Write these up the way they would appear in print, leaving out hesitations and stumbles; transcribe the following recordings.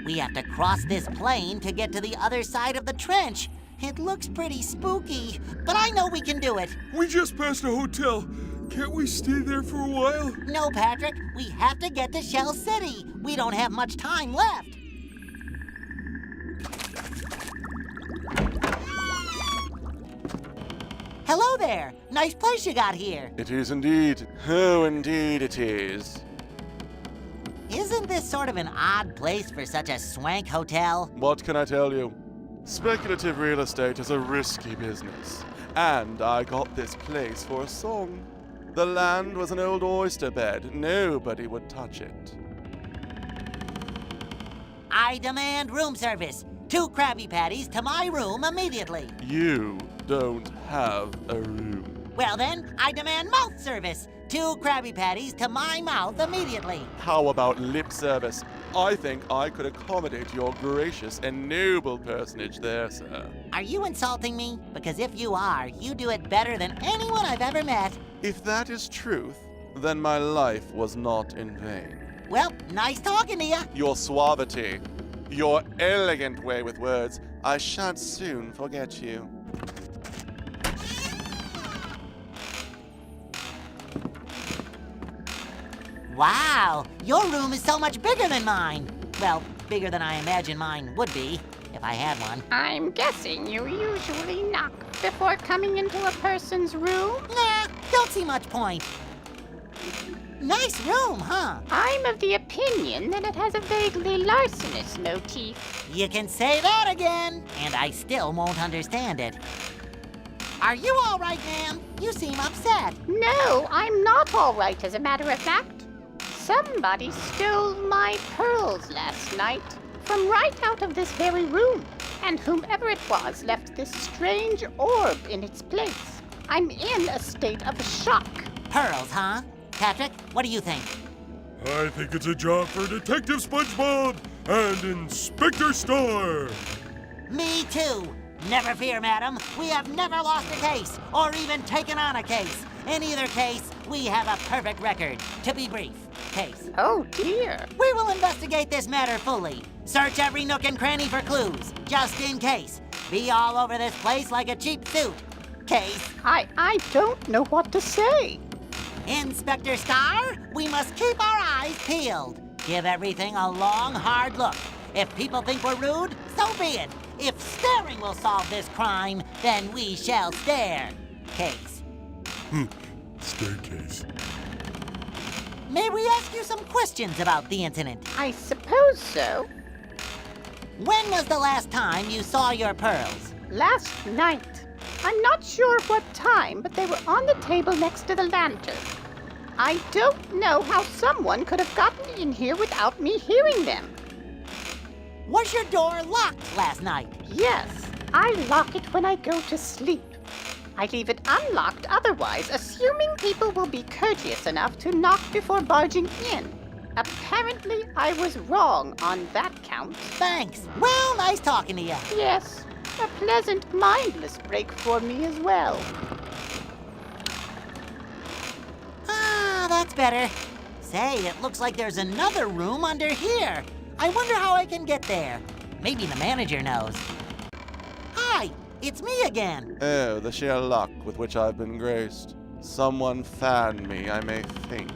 We have to cross this plain to get to the other side of the trench. It looks pretty spooky, but I know we can do it. We just passed a hotel. Can't we stay there for a while? No, Patrick, we have to get to Shell City. We don't have much time left. Hello there. Nice place you got here. It is indeed. Oh, indeed it is. Isn't this sort of an odd place for such a swank hotel? What can I tell you? Speculative real estate is a risky business. And I got this place for a song. The land was an old oyster bed. Nobody would touch it. I demand room service. 2 Krabby Patties to my room immediately. You don't have a room. Well then, I demand mouth service. 2 Krabby Patties to my mouth immediately. How about lip service? I think I could accommodate your gracious and noble personage there, sir. Are you insulting me? Because if you are, you do it better than anyone I've ever met. If that is truth, then my life was not in vain. Well, nice talking to you. Your suavity, your elegant way with words, I shan't soon forget you. Wow, your room is so much bigger than mine. Well, bigger than I imagine mine would be, if I had one. I'm guessing you usually knock before coming into a person's room? Nah, don't see much point. Nice room, huh? I'm of the opinion that it has a vaguely larcenous motif. You can say that again, and I still won't understand it. Are you all right, ma'am? You seem upset. No, I'm not all right, as a matter of fact. Somebody stole my pearls last night from right out of this very room, and whomever it was left this strange orb in its place. I'm in a state of shock. Pearls, huh? Patrick, what do you think? I think it's a job for Detective SpongeBob and Inspector Star. Me too. Never fear, madam. We have never lost a case, or even taken on a case. In either case, we have a perfect record. To be brief, case. Oh dear. We will investigate this matter fully. Search every nook and cranny for clues, just in case. Be all over this place like a cheap suit. Case. I don't know what to say. Inspector Star, we must keep our eyes peeled. Give everything a long, hard look. If people think we're rude, so be it. If staring will solve this crime, then we shall stare. Case. Staircase. May we ask you some questions about the incident? I suppose so. When was the last time you saw your pearls? Last night. I'm not sure what time, but they were on the table next to the lantern. I don't know how someone could have gotten in here without me hearing them. Was your door locked last night? Yes, I lock it when I go to sleep. I leave it unlocked otherwise, assuming people will be courteous enough to knock before barging in. Apparently, I was wrong on that count. Thanks. Well, nice talking to you. Yes, a pleasant, mindless break for me as well. Ah, that's better. Say, it looks like there's another room under here. I wonder how I can get there. Maybe the manager knows. Hi, it's me again. Oh, the sheer luck with which I've been graced. Someone fanned me, I may faint.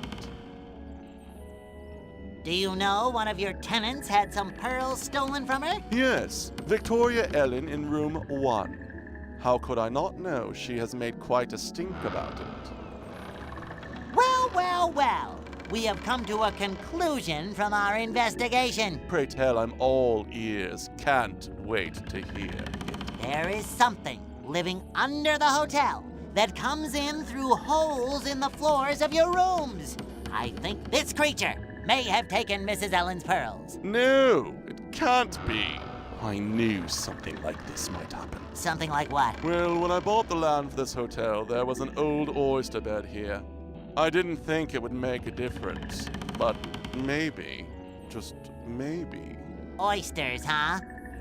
Do you know one of your tenants had some pearls stolen from her? Yes, Victoria Ellen in room 1. How could I not know she has made quite a stink about it? Well, well, well. We have come to a conclusion from our investigation. Pray tell, I'm all ears. Can't wait to hear. There is something living under the hotel that comes in through holes in the floors of your rooms. I think this creature may have taken Mrs. Ellen's pearls. No, it can't be. I knew something like this might happen. Something like what? Well, when I bought the land for this hotel, there was an old oyster bed here. I didn't think it would make a difference, but maybe, just maybe. Oysters, huh?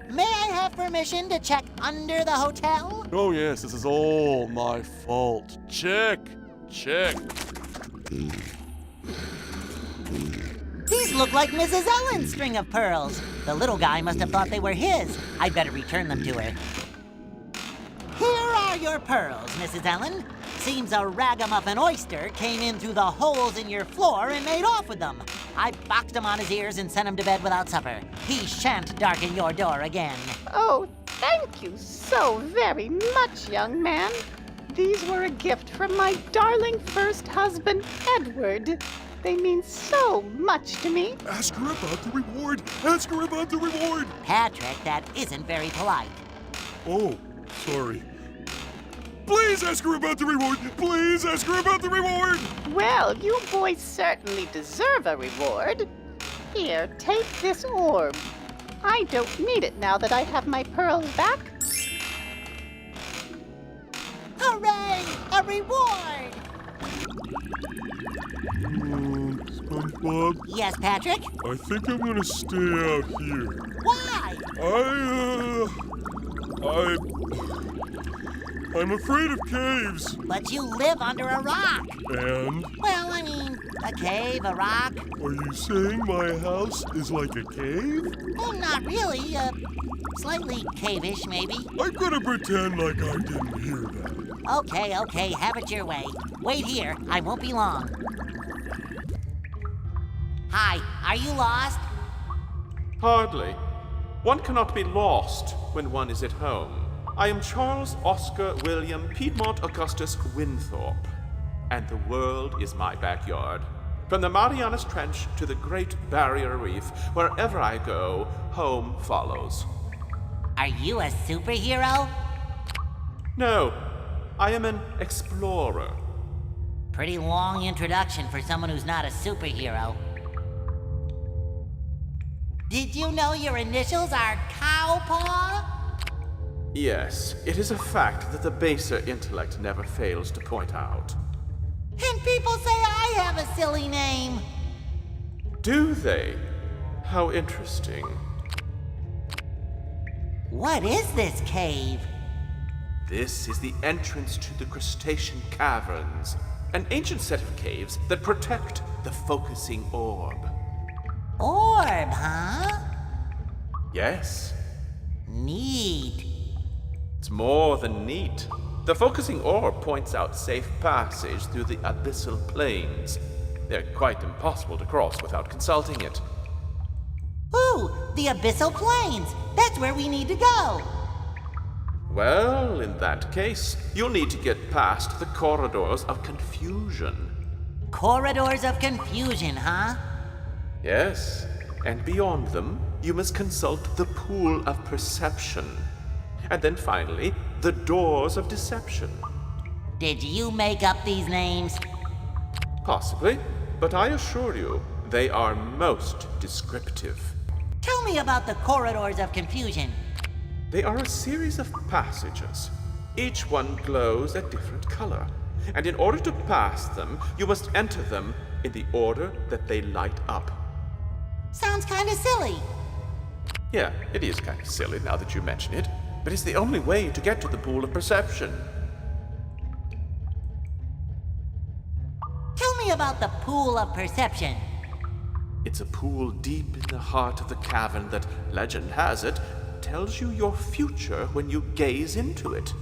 May I have permission to check under the hotel? Oh yes, this is all my fault. Check, check. These look like Mrs. Ellen's string of pearls. The little guy must have thought they were his. I'd better return them to her. Here are your pearls, Mrs. Ellen. Seems a ragamuffin oyster came in through the holes in your floor and made off with them. I boxed him on his ears and sent him to bed without supper. He shan't darken your door again. Oh, thank you so very much, young man. These were a gift from my darling first husband, Edward. They mean so much to me. Ask her about the reward. Ask her about the reward. Patrick, that isn't very polite. Oh, sorry. Please ask her about the reward. Please ask her about the reward. Well, you boys certainly deserve a reward. Here, take this orb. I don't need it now that I have my pearls back. Hooray! A reward! SpongeBob, Yes, Patrick? I think I'm gonna stay out here. Why? I'm afraid of caves. But you live under a rock. And Well, I mean, a cave, a rock. are you saying my house is like a cave? Well, not really. Slightly cave-ish, maybe. I'm gonna pretend like I didn't hear that. Okay, have it your way. Wait here, I won't be long. Hi, are you lost? Hardly. One cannot be lost when one is at home. I am Charles Oscar William Piedmont Augustus Winthorpe, and the world is my backyard. From the Marianas Trench to the Great Barrier Reef, wherever I go, home follows. Are you a superhero? No, I am an explorer. Pretty long introduction for someone who's not a superhero. Did you know your initials are Cowpaw? Yes, it is a fact that the baser intellect never fails to point out. And people say I have a silly name. Do they? How interesting. What is this cave? This is the entrance to the Crustacean Caverns, an ancient set of caves that protect the focusing orb. Orb, huh? Yes, Neat. it's more than neat. The focusing orb points out safe passage through the abyssal plains. They're quite impossible to cross without consulting it. Ooh, the Abyssal Plains. That's where we need to go. Well, in that case, you'll need to get past the corridors of confusion. Corridors of confusion, huh? Yes, and beyond them, you must consult the pool of perception. And then finally, the doors of deception. Did you make up these names? Possibly, but I assure you, they are most descriptive. Tell me about the corridors of confusion. They are a series of passages. Each one glows a different color. And in order to pass them, you must enter them in the order that they light up. Sounds kinda silly. Yeah, it is kind of silly now that you mention it, but it's the only way to get to the pool of perception. Tell me about the pool of perception. It's a pool deep in the heart of the cavern that, legend has it, tells you your future when you gaze into it.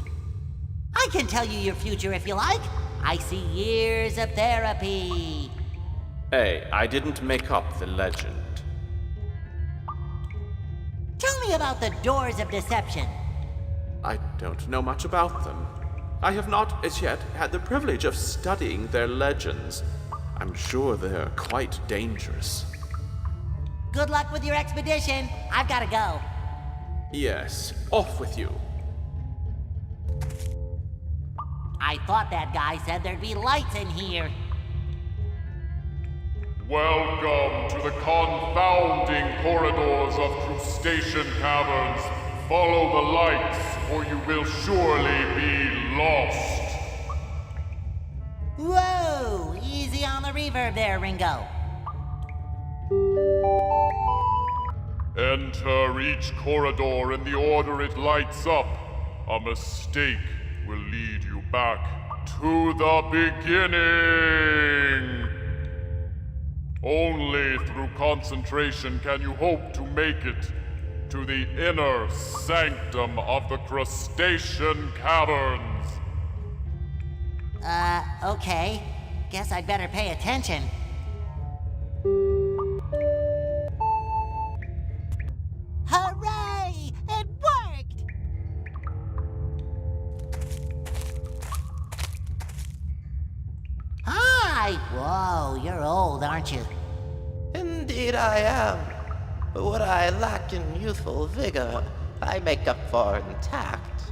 I can tell you your future if you like. I see years of therapy. Hey, I didn't make up the legend. Tell me about the doors of deception. I don't know much about them. I have not, as yet, had the privilege of studying their legends. I'm sure they're quite dangerous. Good luck with your expedition. I've gotta go. Yes, off with you. I thought that guy said there'd be lights in here. Welcome to the confounding corridors of Crustacean Caverns. Follow the lights, or you will surely be lost. Whoa! Easy on the reverb there, Ringo. Enter each corridor in the order it lights up. A mistake will lead you back to the beginning. Only through concentration can you hope to make it to the inner sanctum of the crustacean caverns. Okay. Guess I'd better pay attention. Hooray! It worked! Hi! Whoa, you're old, aren't you? Indeed I am. But what I lack in youthful vigor, I make up for in tact.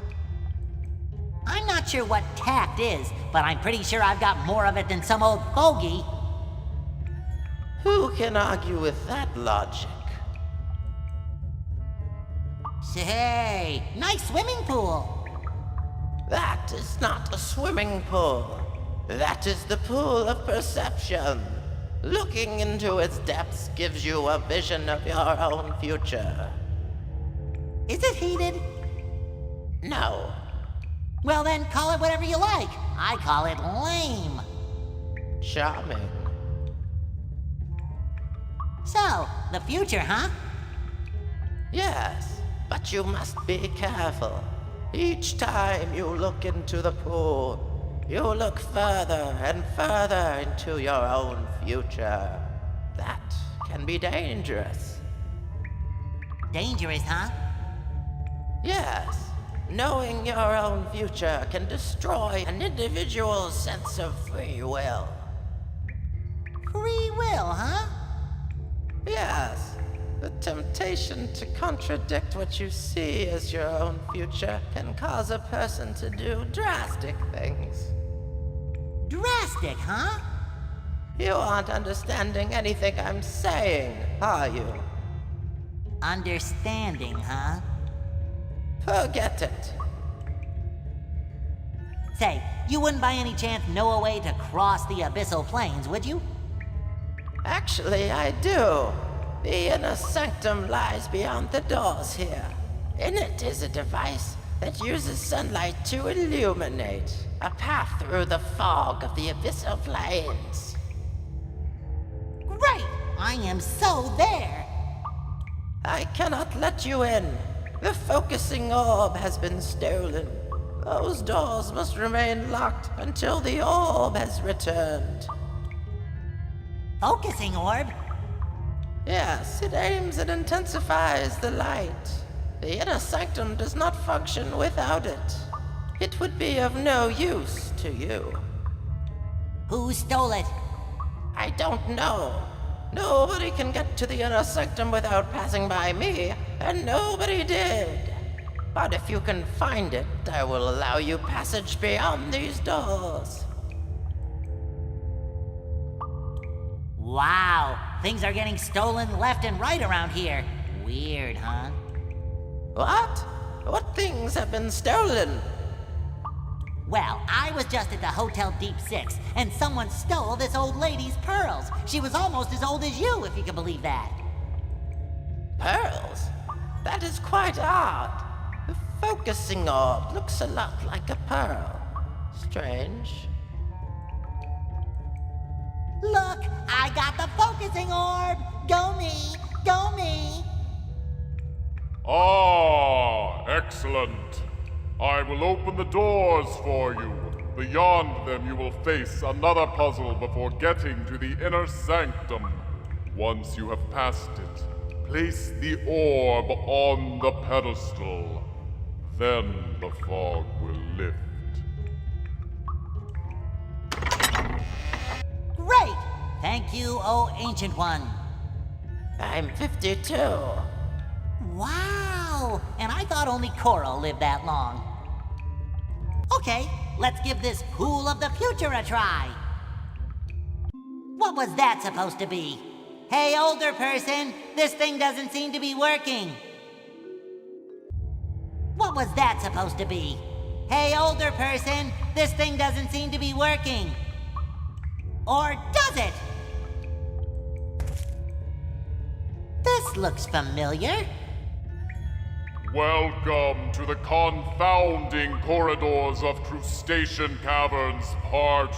I'm not sure what tact is, but I'm pretty sure I've got more of it than some old fogey. Who can argue with that logic? Say, nice swimming pool. That is not a swimming pool. That is the pool of perception. Looking into its depths gives you a vision of your own future. Is it heated? No. Well then, call it whatever you like. I call it lame. Charming. So, the future, huh? Yes, but you must be careful. Each time you look into the pool, you look further and further into your own future. That can be dangerous. Dangerous, huh? Yes, knowing your own future can destroy an individual's sense of free will. Free will, huh? Yes, the temptation to contradict what you see as your own future can cause a person to do drastic things. Drastic, huh? You aren't understanding anything I'm saying, are you? Understanding, huh? Forget it. Say, you wouldn't by any chance know a way to cross the abyssal plains, would you? Actually, I do. The inner sanctum lies beyond the doors here. In it is a device that uses sunlight to illuminate a path through the fog of the abyssal plains. Great! I am so there! I cannot let you in. The focusing orb has been stolen. Those doors must remain locked until the orb has returned. Focusing orb? Yes, it aims and intensifies the light. The inner sanctum does not function without it. It would be of no use to you. Who stole it? I don't know. Nobody can get to the inner sanctum without passing by me, and nobody did. But if you can find it, I will allow you passage beyond these doors. Wow, things are getting stolen left and right around here. Weird, huh? What? What things have been stolen? Well, I was just at the Hotel Deep Six, and someone stole this old lady's pearls. She was almost as old as you, if you can believe that. Pearls? That is quite odd. The focusing orb looks a lot like a pearl. Strange. Look, I got the focusing orb! Go me! Go me! Ah, excellent. I will open the doors for you. Beyond them, you will face another puzzle before getting to the inner sanctum. Once you have passed it, place the orb on the pedestal. Then the fog will lift. Great! Thank you, oh ancient one. I'm 52. Wow! And I thought only Coral lived that long. Okay, let's give this Pool of the Future a try. What was that supposed to be? Hey, older person, this thing doesn't seem to be working. What was that supposed to be? Hey, older person, this thing doesn't seem to be working. Or does it? This looks familiar. Welcome to the confounding corridors of Crustacean Caverns Part 2.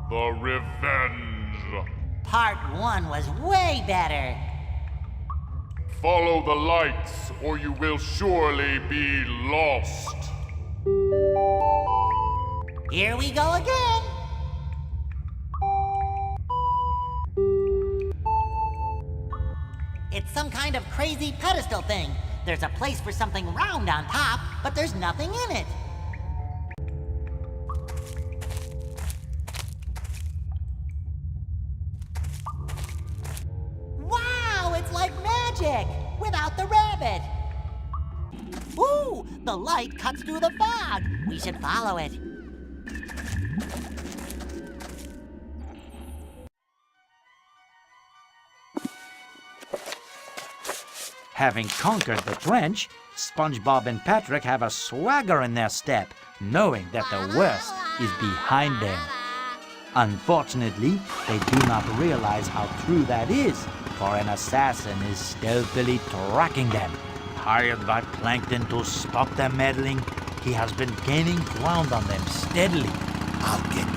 The Revenge. Part 1 was way better. Follow the lights, or you will surely be lost. Here we go again. It's some kind of crazy pedestal thing. There's a place for something round on top, but there's nothing in it. Wow, it's like magic! Without the rabbit! Ooh, the light cuts through the fog. We should follow it. Having conquered the trench, SpongeBob and Patrick have a swagger in their step, knowing that the worst is behind them. Unfortunately, they do not realize how true that is, for an assassin is stealthily tracking them. Hired by Plankton to stop them meddling, he has been gaining ground on them steadily. I'll get